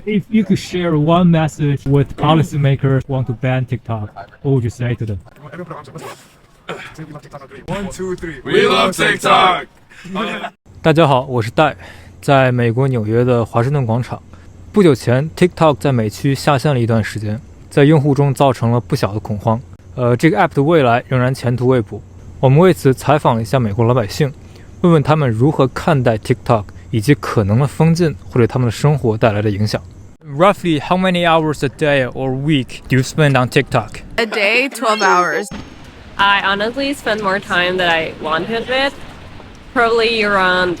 If you could share one message with policymakers who want to ban TikTok, what would you say to them? 1, 2, 3. We love TikTok. 大家好，我是戴，在美国纽约的华盛顿广场。不久前 ，TikTok 在美区下线了一段时间，在用户中造成了不小的恐慌。这个 App 的未来仍然前途未卜。我们为此采访了一下美国老百姓，问问他们如何看待 TikTok， 以及可能的封禁会对他们的生活带来的影响。Roughly, how many hours a day or week do you spend on TikTok? A day, 12 hours. I honestly spend more time than I want to admit. Probably around,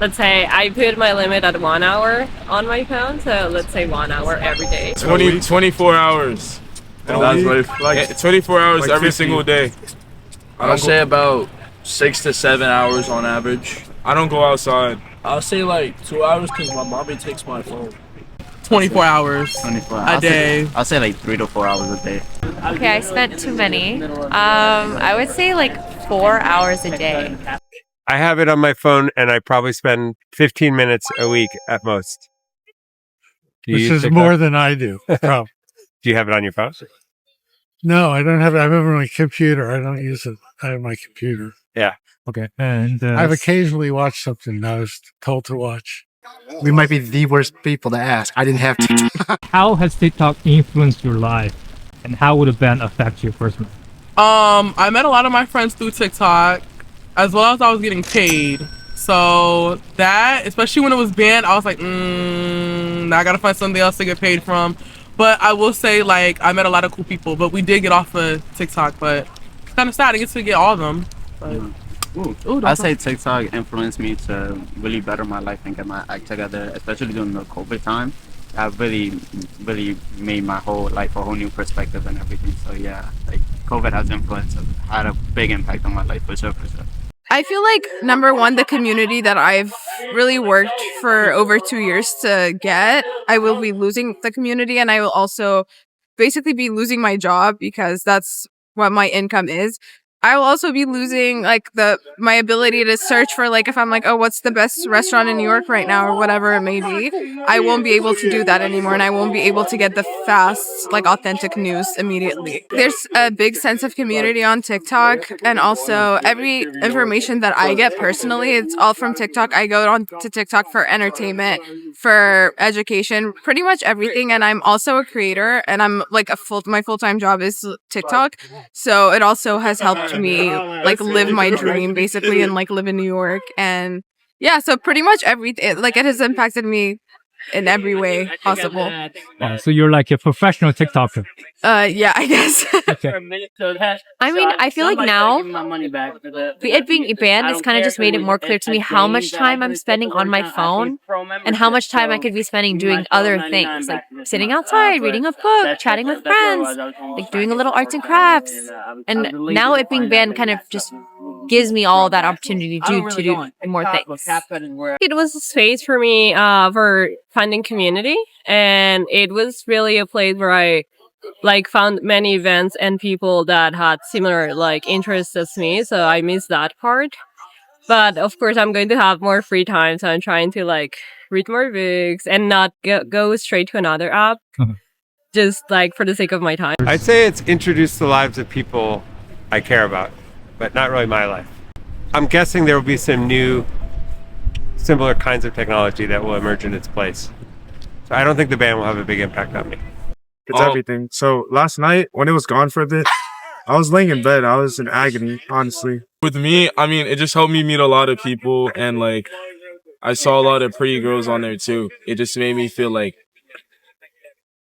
let's say, I put my limit at 1 hour on my phone, so let's say 1 hour every day. 24 hours. That's like 24 hours like every 50. Single day. I'll say about 6 to 7 hours on average. I don't go outside. I'll say like 2 hours because my mommy takes my phone. 24 hours 24 a day. I'll say like 3 to 4 hours a day. Okay, I spent too many. I would say like 4 hours a day. I have it on my phone and I probably spend 15 minutes a week at most. Which is more than I do. Do you have it on your phone? No, I don't have it. I have it on my computer. I don't use it. I have my computer. Yeah. Okay. And I've occasionally watched something I was told to watch. We might be the worst people to ask. I didn't have to. How has TikTok influenced your life, and how would a ban affect you personally? I met a lot of my friends through TikTok, as well as I was getting paid. So that, especially when it was banned, I was like, now I gotta find something else to get paid from. But I will say, like, I met a lot of cool people, but we did get off of TikTok, but it's kind of sad. I get to get all of them. But, I'd say TikTok influenced me to really better my life and get my act together, especially during the COVID time. That really made my whole life a whole new perspective and everything. So yeah, like COVID has had a big impact on my life for sure. I feel like, number one, the community that I've really worked for over 2 years to get, I will be losing the community, and I will also basically be losing my job because that's what my income is. I will also be losing like my ability to search for, like, if I'm like, oh, what's the best restaurant in New York right now or whatever it may be, I won't be able to do that anymore, and I won't be able to get the fast, like, authentic news immediately. There's a big sense of community on TikTok, and also every information that I get personally, it's all from TikTok. I go on to TikTok for entertainment, for education, pretty much everything, and I'm also a creator, and I'm like my full-time job is TikTok, so it also has helped me like live my dream basically and like live in New York. And yeah, so pretty much everything, like, it has impacted me in every way possible. So you're like a professional TikToker. Yeah, I guess. Okay. I mean, I feel like now it being banned has kind of just made it more clear to me how much time I'm spending on my phone and how much time I could be spending doing other things, like sitting outside, reading a book, chatting with friends, like doing a little arts and crafts. And now it being banned kind of just gives me all that opportunity to do more things. It was a space for me for finding community, and it was really a place where I like found many events and people that had similar like interests as me, so I missed that part. But of course I'm going to have more free time, so I'm trying to like read more books and not go straight to another app just like for the sake of my time. I'd say it's introduced the lives of people I care about, but not really my life. I'm guessing there will be some new similar kinds of technology that will emerge in its place. So I don't think the ban will have a big impact on me. It's everything. So last night when it was gone for a bit, I was laying in bed. I was in agony, honestly. With me, I mean, it just helped me meet a lot of people, and like I saw a lot of pretty girls on there too. It just made me feel like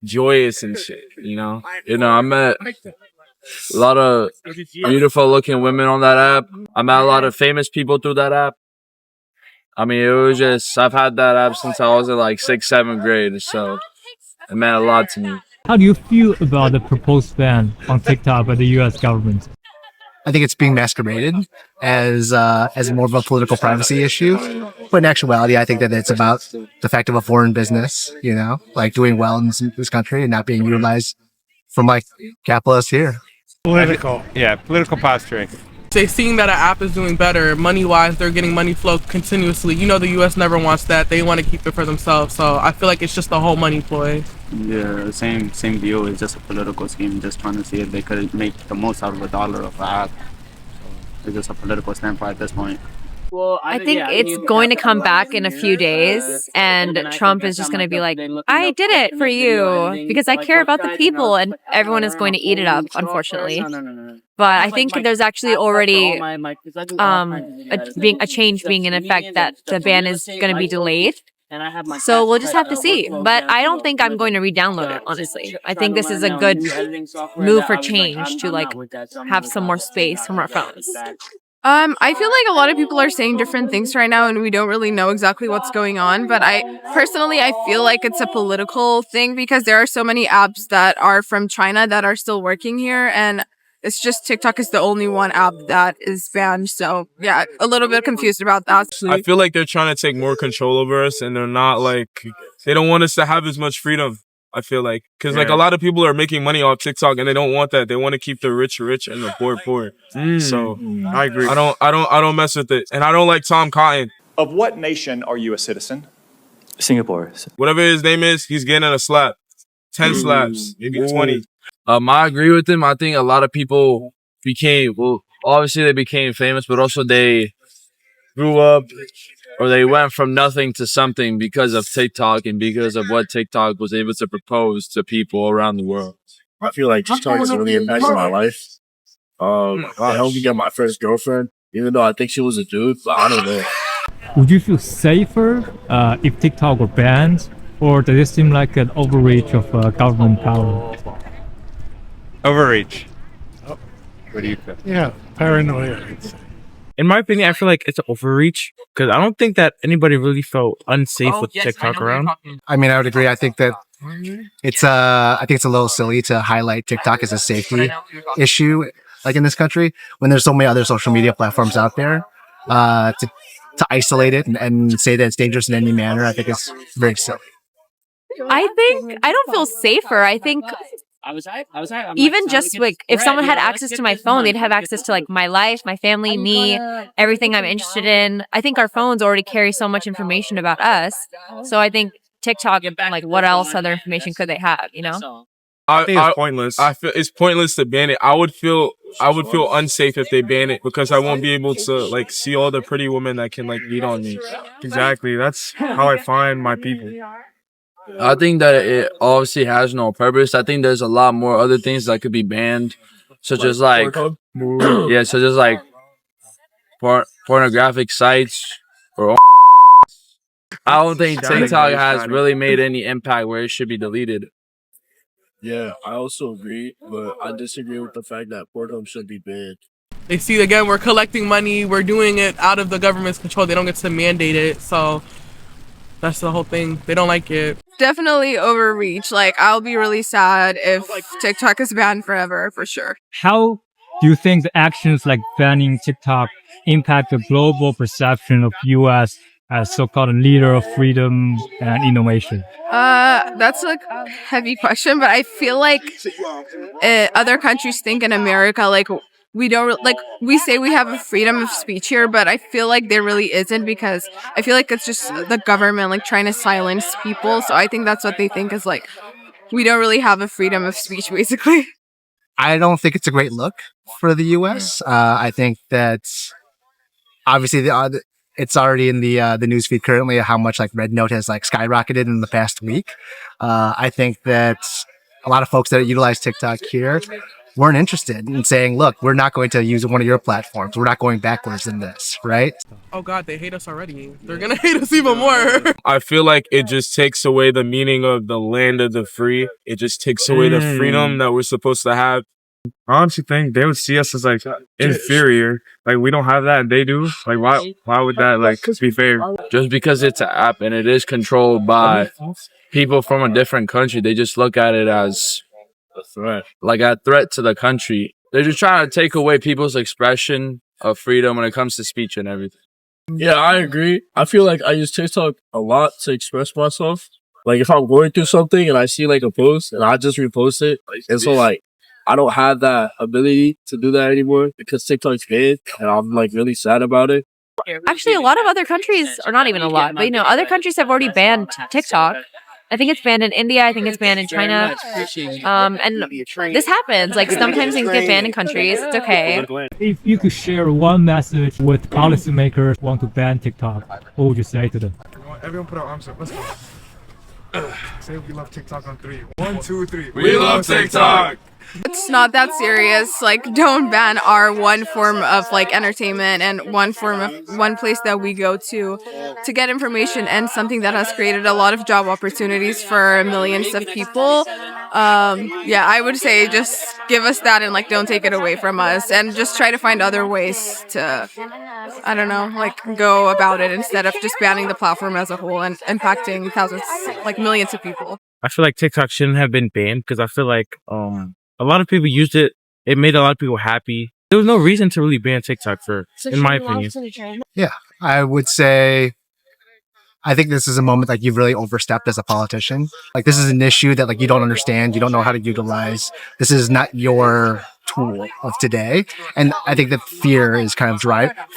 joyous and shit, you know? I met a lot of beautiful looking women on that app. I met a lot of famous people through that app. I mean, it was just, I've had that app since I was in like 6th, 7th grade, so it meant a lot to me. How do you feel about the proposed ban on TikTok by the U.S. government? I think it's being masqueraded as more of a political privacy issue. But in actuality, I think that it's about the fact of a foreign business, you know, like doing well in this country and not being utilized from like capitalists here. Political. Yeah, political posturing. They seeing that an app is doing better money-wise, they're getting money flow continuously. You know, the U.S. never wants that. They want to keep it for themselves. So I feel like it's just a whole money ploy. Yeah, same view. It's just a political scheme, just trying to see if they could make the most out of $1 of an app. It's just a political standpoint at this point. Well, I think it's going to come back in a few days, and Trump is just going to be like, I did it for you because I care about the people, and everyone is going to eat it up, unfortunately. But I think there's actually already a change being in effect that the ban is going to be delayed. So we'll just have to see. But I don't think I'm going to re-download it, honestly. I think this is a good move for change to like have some more space from our phones. I feel like a lot of people are saying different things right now and we don't really know exactly what's going on. But I feel like it's a political thing because there are so many apps that are from China that are still working here. And it's just TikTok is the only one app that is banned. So yeah, a little bit confused about that. I feel like they're trying to take more control over us and they're not like, they don't want us to have as much freedom. I feel like, because like a lot of people are making money off TikTok and they don't want that. They want to keep the rich rich and the poor poor. So I agree. I don't mess with it. And I don't like Tom Cotton. Of what nation are you a citizen? Singapore. Whatever his name is, he's getting a slap. 10 slaps, maybe 20. I agree with him. I think a lot of people obviously they became famous, but also they grew up or they went from nothing to something because of TikTok and because of what TikTok was able to propose to people around the world. I feel like TikTok has really impacted my life. It helped me get my first girlfriend, even though I think she was a dude, but I don't know. Would you feel safer if TikTok were banned, or does it seem like an overreach of government power? Overreach. What do you think? Yeah, paranoia, I'd say. In my opinion, I feel like it's an overreach because I don't think that anybody really felt unsafe with TikTok around. I mean, I would agree. I think that it's a little silly to highlight TikTok as a safety issue, like in this country, when there's so many other social media platforms out there. To isolate it and say that it's dangerous in any manner, I think it's very silly. I don't feel safer. I think even just like if someone had access to my phone, they'd have access to like my life, my family, me, everything I'm interested in. I think our phones already carry so much information about us. So I think TikTok, like what else other information could they have, you know? I think it's pointless. I feel it's pointless to ban it. I would feel unsafe if they ban it because I won't be able to like see all the pretty women that can like beat on me. Exactly. That's how I find my people. I think that it obviously has no purpose. I think there's a lot more other things that could be banned, such as like pornographic sites or. I don't think TikTok has really made any impact where it should be deleted. Yeah, I also agree, but I disagree with the fact that Pornhub should be banned. They see, again, we're collecting money, we're doing it out of the government's control. They don't get to mandate it, so that's the whole thing. They don't like it. Definitely overreach. Like, I'll be really sad if TikTok is banned forever, for sure. How do you think the actions like banning TikTok impact the global perception of U.S. as so-called a leader of freedom and innovation? That's like a heavy question, but I feel like other countries think in America, like, we don't, like, we say we have a freedom of speech here, but I feel like there really isn't because I feel like it's just the government, like, trying to silence people. So I think that's what they think is, like, we don't really have a freedom of speech, basically. I don't think it's a great look for the U.S. I think that obviously it's already in the newsfeed currently how much like Red Note has like skyrocketed in the past week. I think that a lot of folks that utilize TikTok here weren't interested in saying, look, we're not going to use one of your platforms. We're not going backwards in this, right? Oh God, they hate us already. They're gonna hate us even more. I feel like it just takes away the meaning of the land of the free. It just takes away the freedom that we're supposed to have. I honestly think they would see us as like inferior. Like we don't have that and they do. Like why would that like be fair? Just because it's an app and it is controlled by people from a different country, they just look at it as a threat. Like a threat to the country. They're just trying to take away people's expression of freedom when it comes to speech and everything. Yeah, I agree. I feel like I use TikTok a lot to express myself. Like if I'm going through something and I see like a post and I just repost it, and so like I don't have that ability to do that anymore because TikTok's banned, and I'm like really sad about it. Actually, a lot of other countries, or not even a lot, but other countries have already banned TikTok. I think it's banned in India. I think it's banned in China. And this happens. Like sometimes things get banned in countries. It's okay. If you could share one message with policymakers who want to ban TikTok, what would you say to them? Everyone put our arms up. Let's go. Say we love TikTok on 3. 1, 2, 3. We love TikTok. It's not that serious. Like, don't ban our one form of like entertainment and one place that we go to get information, and something that has created a lot of job opportunities for millions of people. Yeah, I would say just give us that and like don't take it away from us, and just try to find other ways to, I don't know, like go about it instead of just banning the platform as a whole and impacting thousands, like millions of people. I feel like TikTok shouldn't have been banned because I feel like a lot of people used it. It made a lot of people happy. There was no reason to really ban TikTok in my opinion. Yeah, I would say, I think this is a moment like you've really overstepped as a politician. Like this is an issue that like you don't understand, you don't know how to utilize. This is not your tool of today. And I think that fear is kind of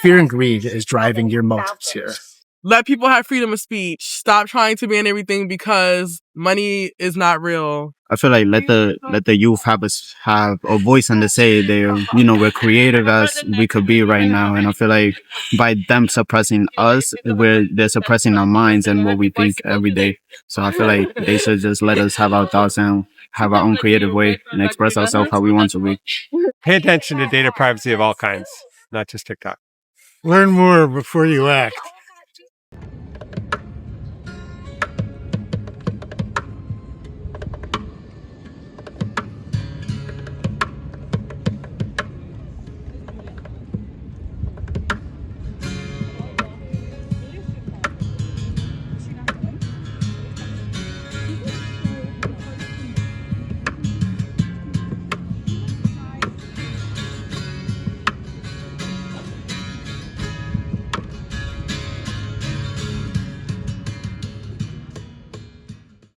fear and greed is driving your motives here. Let people have freedom of speech. Stop trying to ban everything because money is not real. I feel like let the youth have a voice and to say we're creative as we could be right now. And I feel like by them suppressing us, they're suppressing our minds and what we think every day. So I feel like they should just let us have our thoughts and have our own creative way and express ourselves how we want to be. Pay attention to data privacy of all kinds, not just TikTok. Learn more before you act.